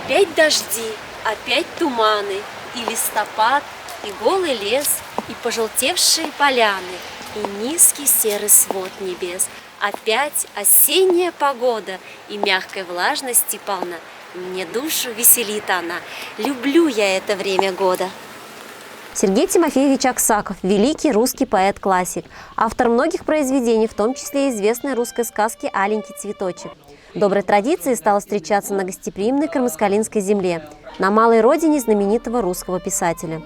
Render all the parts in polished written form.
Опять дожди, опять туманы, и листопад, и голый лес, и пожелтевшие поляны, и низкий серый свод небес. Опять осенняя погода, и мягкой влажности полна. Мне душу веселит она, люблю я это время года. Сергей Тимофеевич Аксаков – великий русский поэт-классик, автор многих произведений, в том числе известной русской сказки «Аленький цветочек». Доброй традицией стало встречаться на гостеприимной Кармаскалинской земле, на малой родине знаменитого русского писателя.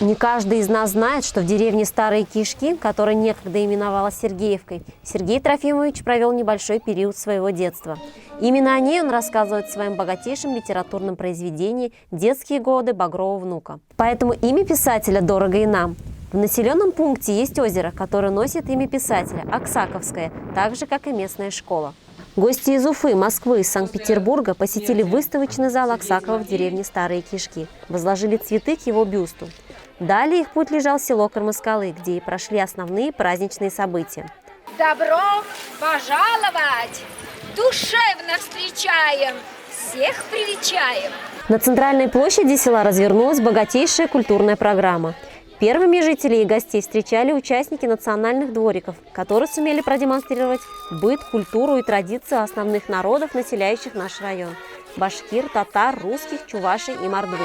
Не каждый из нас знает, что в деревне Старые Кишки, которая некогда именовалась Сергеевкой, Сергей Трофимович провел небольшой период своего детства. Именно о ней он рассказывает в своем богатейшем литературном произведении «Детские годы Багрового внука». Поэтому имя писателя дорого и нам. В населенном пункте есть озеро, которое носит имя писателя – Аксаковское, так же, как и местная школа. Гости из Уфы, Москвы и Санкт-Петербурга посетили выставочный зал Аксакова в деревне Старые Кишки, возложили цветы к его бюсту. Далее их путь лежал в село Кармаскалы, где и прошли основные праздничные события. Добро пожаловать! Душевно встречаем! Всех привечаем! На центральной площади села развернулась богатейшая культурная программа. Первыми жителей и гостей встречали участники национальных двориков, которые сумели продемонстрировать быт, культуру и традицию основных народов, населяющих наш район – башкир, татар, русских, чувашей и мордвы.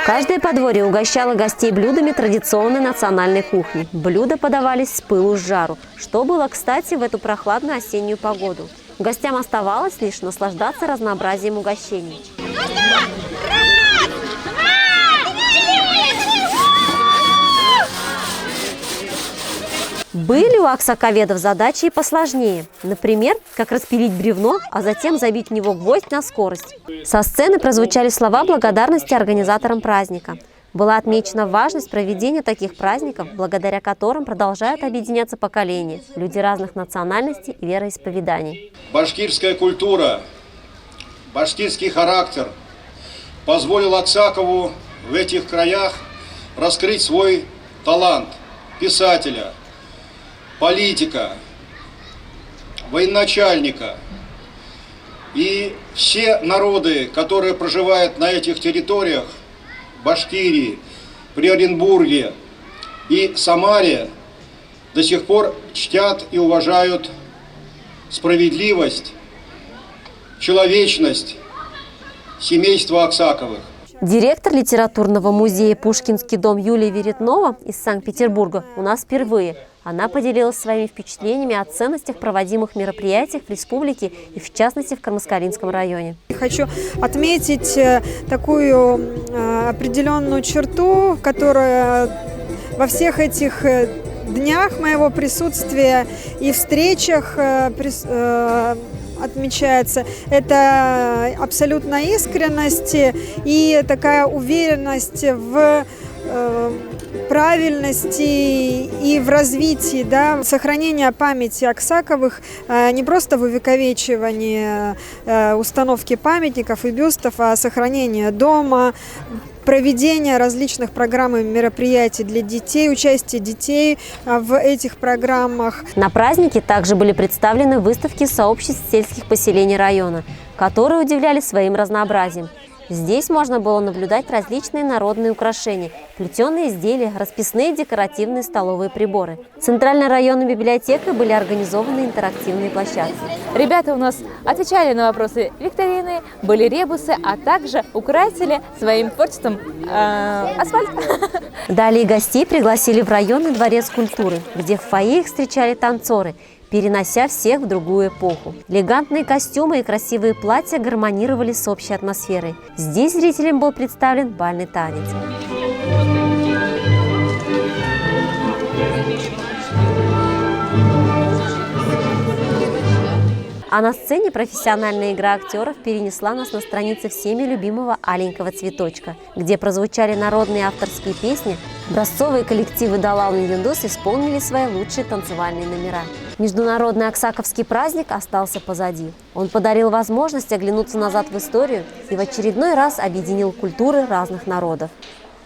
Каждое подворье угощало гостей блюдами традиционной национальной кухни. Блюда подавались с пылу с жару, что было кстати в эту прохладную осеннюю погоду. Гостям оставалось лишь наслаждаться разнообразием угощений. Были у аксаковедов задачи и посложнее. Например, как распилить бревно, а затем забить в него гвоздь на скорость. Со сцены прозвучали слова благодарности организаторам праздника. Была отмечена важность проведения таких праздников, благодаря которым продолжают объединяться поколения, люди разных национальностей и вероисповеданий. Башкирская культура, башкирский характер позволил Аксакову в этих краях раскрыть свой талант писателя, политика, военачальника. И все народы, которые проживают на этих территориях, Башкирии, при Оренбурге и Самаре, до сих пор чтят и уважают справедливость, человечность семейства Аксаковых. Директор литературного музея «Пушкинский дом» Юлия Веретнова из Санкт-Петербурга у нас впервые. Она поделилась своими впечатлениями о ценностях проводимых мероприятиях в республике и, в частности, в Кармаскалинском районе. Хочу отметить такую определенную черту, которая во всех этих днях моего присутствия и встречах отмечается. Это абсолютная искренность и такая уверенность в правильности и в развитии, да, сохранения памяти Аксаковых не просто в увековечивании установки памятников и бюстов, а сохранение дома, проведение различных программ и мероприятий для детей, участие детей в этих программах. На празднике также были представлены выставки сообществ сельских поселений района, которые удивляли своим разнообразием. Здесь можно было наблюдать различные народные украшения, плетеные изделия, расписные декоративные столовые приборы. Центральной районной библиотекой были организованы интерактивные площадки. Ребята у нас отвечали на вопросы викторины, были ребусы, а также украсили своим творчеством асфальт. Далее гостей пригласили в районный дворец культуры, где в фойе их встречали танцоры, перенося всех в другую эпоху. Элегантные костюмы и красивые платья гармонировали с общей атмосферой. Здесь зрителям был представлен бальный танец. А на сцене профессиональная игра актеров перенесла нас на страницы всеми любимого «Аленького цветочка», где прозвучали народные авторские песни, образцовые коллективы «Далал и Юндус» исполнили свои лучшие танцевальные номера. Международный аксаковский праздник остался позади. Он подарил возможность оглянуться назад в историю и в очередной раз объединил культуры разных народов.